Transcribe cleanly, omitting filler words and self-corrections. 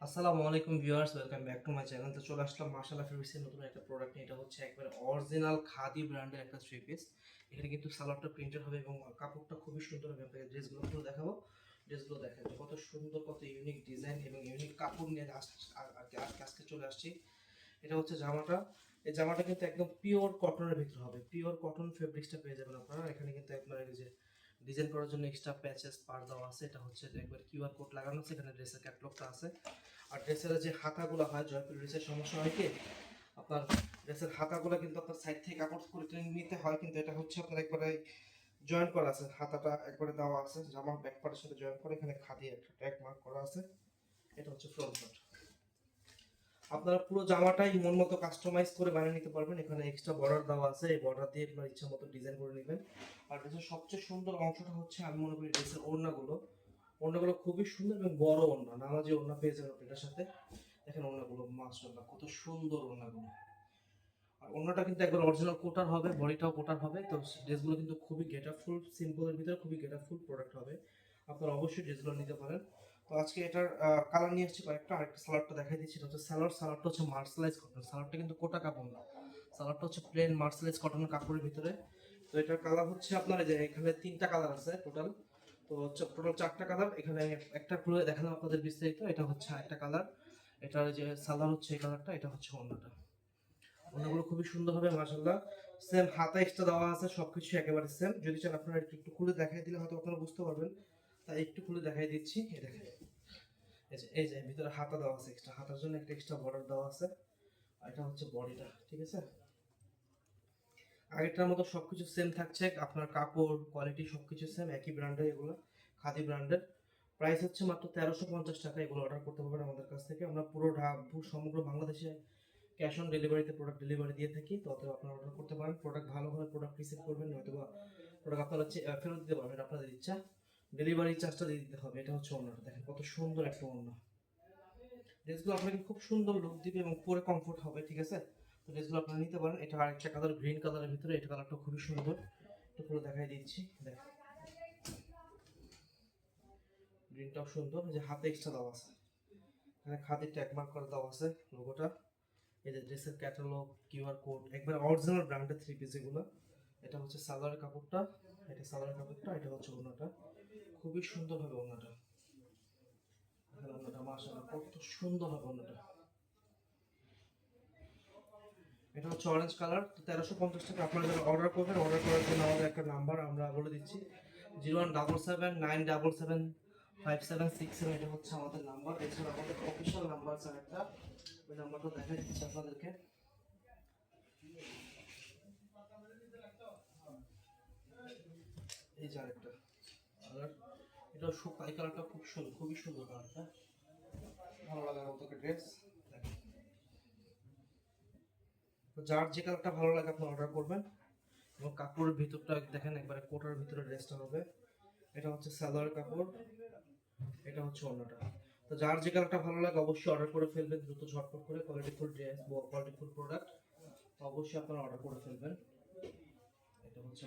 আসসালামু আলাইকুম viewers, welcome back to my channel. তো চলে আসলাম মাশাআল্লাহ ফেব্রিক্সের নতুন একটা প্রোডাক্ট নিয়ে। এটা হচ্ছে একবারে অরিজিনাল খাদি ব্র্যান্ডের একটা থ্রি পিস। এখানে কিন্তু সালোয়ারটা প্রিন্টেড হবে এবং কাপড়টা খুবই সুন্দর হবে। আপনাকে ড্রেসগুলো পুরো দেখাবো। ড্রেসগুলো দেখেন কত সুন্দর, কত ইউনিক ডিজাইন এবং ইউনিক কাপড় নিয়ে আজকে চলে আসছি। এটা হচ্ছে জামাটা। এই জামাটা কিন্তু একদম পিওর কটনের ভিতরে হবে। পিওর কটন ফেব্রিক্সটা পেয়ে যাবেন আপনারা। এখানে কিন্তু একবার এই যে ডিজাইন করার জন্য এক্সট্রা প্যাচেস পার দেওয়া আছে। এটা হচ্ছে একবার কিউআর কোড লাগানো আছে। এখানে ড্রেসের ক্যাটালগটা আছে। আর ড্রেসের যে হাতাগুলো হয়, জয়পুর ড্রেসের সমস্যা হয় কি আপনার ড্রেসের হাতাগুলো কিন্তু আপনার সাইড থেকে কাপড় করে নিতে হয়, কিন্তু এটা হচ্ছে আপনার একবারে জয়েন করা আছে। হাতাটা একবারে দেওয়া আছে জামার ব্যাক পার্টের সাথে জয়েন করে। এখানে খাদি একটা ট্যাগ মার্ক করা আছে। এটা হচ্ছে ফ্রন্ট পার্ট। আপনারা পুরো জামাটাই মন মতো কাস্টমাইজ করে বানিয়ে নিতে পারবেন। এখানে এক্সট্রা বর্ডার দেওয়া আছে। এই বর্ডার দিয়ে আপনার ইচ্ছা মতো ডিজাইন করে নেবেন। আর ড্রেসের সবচেয়ে সুন্দর অংশটা হচ্ছে আমি মনে করি ড্রেসের ওড়নাগুলো খুবই সুন্দর এবং বড় ওড়না। নামাজি ওড়না পেয়ে যাবেন এটার সাথে। দেখেন ওড়নাগুলো মাশাআল্লাহ কত সুন্দর ওড়নাগুলো। আর ওড়নাটা কিন্তু একবার অরিজিনাল কোটার হবে, বডিটাও কোটার হবে। তো ড্রেসগুলো কিন্তু খুবই গেটআপফুল, সিম্পলের ভিতরে খুবই গেটআপফুল প্রোডাক্ট হবে। আপনারা অবশ্যই ড্রেসগুলো নিতে পারেন। তো আজকে এটার কালার নিয়ে আসছি কয়েকটা। আরেকটা সালোয়ারটা দেখাই দিচ্ছি। এটা হচ্ছে সালোয়ারটা হচ্ছে মার্সেলাইজ কটন। সালোয়ারটা কিন্তু কোটা কাপড় না, সালোয়ারটা হচ্ছে প্লেন মার্সেলাইজ কটনের কাপড়ের ভিতরে। তো এটার কালার হচ্ছে আপনার যে এখানে তিনটা কালার আছে টোটাল। তো হচ্ছে টোটাল চারটা কালার। এখানে একটা খুলে দেখালাম আপনাদের বিস্তারিত। এটা হচ্ছে একটা কালার। এটার যে সালোয়ার হচ্ছে এই কালারটা। এটা হচ্ছে ওড়নাটা। ওড়নাগুলো খুবই সুন্দর হবে মাশাআল্লাহ। সেম হাতা এক্সট্রা দেওয়া আছে, সবকিছু একেবারে সেম। যদি চান আপনারা একটু খুলে দেখাই দিলে হয়তো আপনারা বুঝতে পারবেন, তাই একটু খুলে দেখাই দিচ্ছি। এই দেখেন, এই যে ভিতরে হাতা দেওয়া আছে এক্সট্রা। হাতার জন্য একটা এক্সট্রা বর্ডার দেওয়া আছে। আর এটা হচ্ছে বডিটা, ঠিক আছে। আগেরটার মতো সবকিছু সেম থাকছে। আপনার কাপড় কোয়ালিটি সবকিছু সেম, একই ব্র্যান্ডের এগুলো, খাদি ব্র্যান্ডের। প্রাইস হচ্ছে মাত্র 1350 টাকা। এগুলো অর্ডার করতে পারবেন আমাদের কাছ থেকে। আমরা পুরো সমগ্র বাংলাদেশে ক্যাশ অন ডেলিভারিতে প্রোডাক্ট ডেলিভারি দিয়ে থাকি। তো অতএব আপনারা অর্ডার করতে পারেন। প্রোডাক্ট ভালো হলে প্রোডাক্ট রিসিভ করবেন, নয়তো বা প্রোডাক্ট আপনারা ফেরত দিতে পারবেন আপনাদের ইচ্ছা। ডেলিভারি চার্জটা দিয়ে দিতে হবে। এটা হচ্ছে ওড়নাটা, দেখেন কত সুন্দর একটা ওড়না। ড্রেসগুলো আপনাকে খুব সুন্দর লুক দিবে এবং পরে কমফোর্ট হবে, ঠিক আছে। তো ড্রেসগুলো আপনারা নিতে পারেন। এটা আরেকটা কালার, গ্রিন কালারের ভিতরে। এটা কালারটা খুবই সুন্দর। একটু পুরো দেখাই দিচ্ছি, দেখেন গ্রিনটাও সুন্দর। যে হাতে এক্সট্রা দেওয়া আছে, এখানে খাদির ট্যাগ মার্ক করে দেওয়া আছে লোগোটা। এই যে ড্রেসের ক্যাটালগ, কিউআর কোড, একবার অরিজিনাল ব্র্যান্ডের থ্রি পিস এগুলো। এটা হচ্ছে সালোয়ারের কাপড়টা। এটা সালোয়ারের কাপড়টা। এটা হচ্ছে ওড়নাটা। খুবই সুন্দর হবে ওড়নাটা। দেখেন ওড়নাটা মাশাআল্লাহ কত সুন্দর হবে ওড়নাটা। এটা হচ্ছে অরেঞ্জ কালার। তো 1350 টাকা। আপনারা যারা অর্ডার করবেন, অর্ডার করার জন্য আমাদের একটা নাম্বার আমরা বলে দিচ্ছি, 01779775767। এটা হচ্ছে আমাদের নাম্বার। এছাড়া আমাদের অফিসিয়াল নাম্বার আছে একটা, ওই নাম্বারটা দেখাই দিচ্ছি আপনাদেরকে। এই যে আরেকটা কালার, এটা এই কালারটা খুব সুন্দর, খুবই সুন্দর কালারটা। ভালো লাগার মতো একটা ড্রেস। তো যার যে কালারটা ভালো লাগে আপনি অর্ডার করবেন। এবং কাপড়ের ভিতরটা দেখেন একবারে কোটার ভিতরে ড্রেসটা হবে। এটা হচ্ছে সালোয়ার কাপড়। এটা হচ্ছে ওড়নাটা। তো যার যে কালারটা ভালো লাগে অবশ্যই অর্ডার করে ফেলবেন দ্রুত, ঝটপট করে। কোয়ালিটিফুল ড্রেস, কোয়ালিটিফুল প্রোডাক্ট, অবশ্যই আপনারা অর্ডার করে ফেলবেন। এটা হচ্ছে